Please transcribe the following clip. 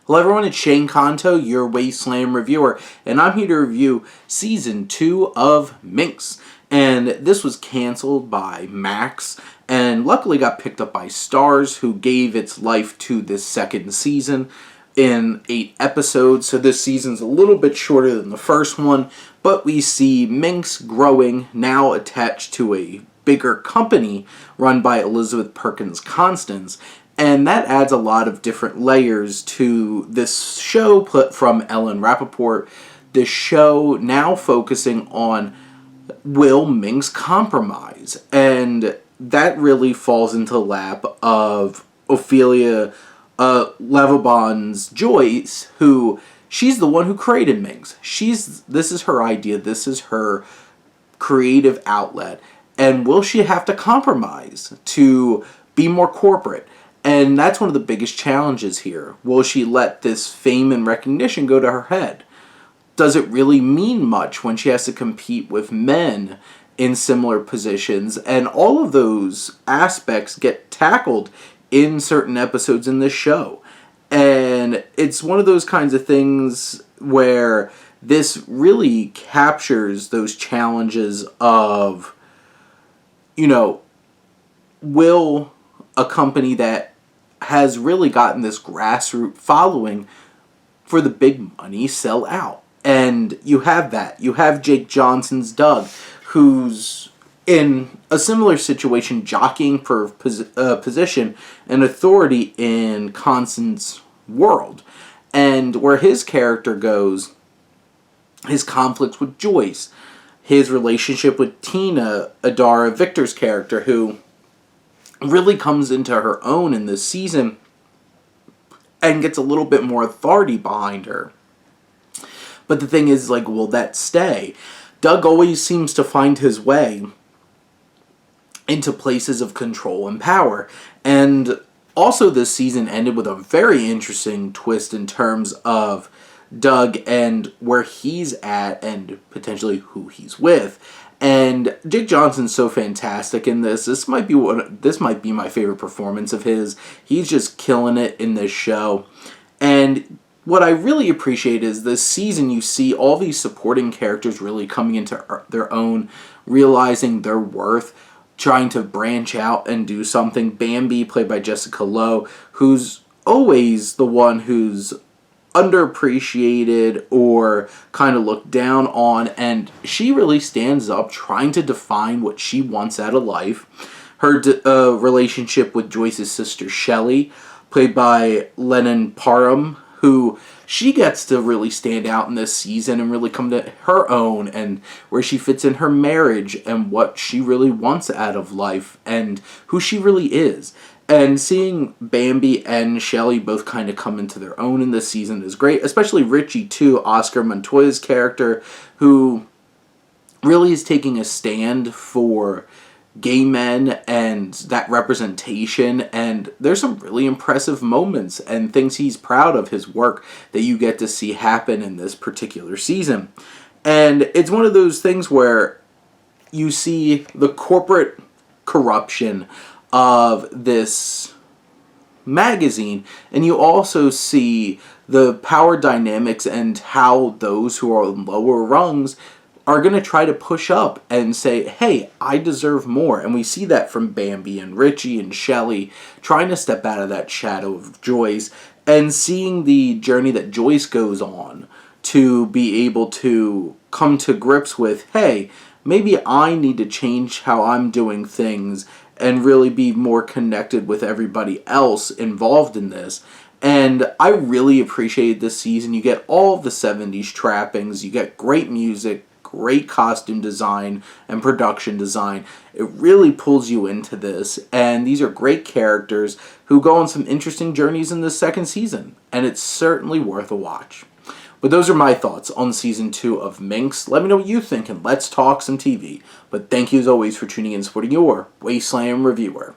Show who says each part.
Speaker 1: Hello everyone, it's Shane Kanto, your Wasteland reviewer, and I'm here to review Season 2 of Minx. And this was canceled by Max, and luckily got picked up by Starz, who gave its life to this second season in 8 episodes. So this season's a little bit shorter than the first one, but we see Minx growing, now attached to a bigger company run by Elizabeth Perkins Constance. And that adds a lot of different layers to this show put from Ellen Rappaport. This show now focusing on, will Minx compromise? And that really falls into the lap of Ophelia Levabon's Joyce, who, she's the one who created Minx. This is her idea, this is her creative outlet. And will she have to compromise to be more corporate? And that's one of the biggest challenges here. Will she let this fame and recognition go to her head? Does it really mean much when she has to compete with men in similar positions? And all of those aspects get tackled in certain episodes in this show. And it's one of those kinds of things where this really captures those challenges of, will a company that has really gotten this grassroots following for the big money sell out? And you have that. You have Jake Johnson's Doug, who's in a similar situation, jockeying for position and authority in Constance's world. And where his character goes, his conflicts with Joyce, his relationship with Tina, Adara Victor's character, who really comes into her own in this season and gets a little bit more authority behind her. But the thing is, will that stay? Doug always seems to find his way into places of control and power. And also this season ended with a very interesting twist in terms of Doug and where he's at and potentially who he's with. And Jake Johnson's so fantastic in this. This might be my favorite performance of his. He's just killing it in this show. And what I really appreciate is this season you see all these supporting characters really coming into their own, realizing their worth, trying to branch out and do something. Bambi, played by Jessica Lowe, who's always the one who's underappreciated or kind of looked down on, and she really stands up trying to define what she wants out of life. Her relationship with Joyce's sister Shelley, played by Lennon Parham, who she gets to really stand out in this season and really come to her own, and where she fits in her marriage and what she really wants out of life and who she really is. And seeing Bambi and Shelley both kind of come into their own in this season is great. Especially Richie, too, Oscar Montoya's character, who really is taking a stand for gay men and that representation. And there's some really impressive moments and things he's proud of his work that you get to see happen in this particular season. And it's one of those things where you see the corporate corruption of this magazine, and you also see the power dynamics and how those who are on lower rungs are going to try to push up and say, hey, I deserve more. And we see that from Bambi and Richie and Shelley trying to step out of that shadow of Joyce, and seeing the journey that Joyce goes on to be able to come to grips with, hey, maybe I need to change how I'm doing things and really be more connected with everybody else involved in this. And I really appreciated this season. You get all of the 70s trappings. You get great music, great costume design, and production design. It really pulls you into this. And these are great characters who go on some interesting journeys in this second season. And it's certainly worth a watch. But those are my thoughts on Season 2 of Minx. Let me know what you think, and let's talk some TV. But thank you as always for tuning in and supporting your Wasteland reviewer.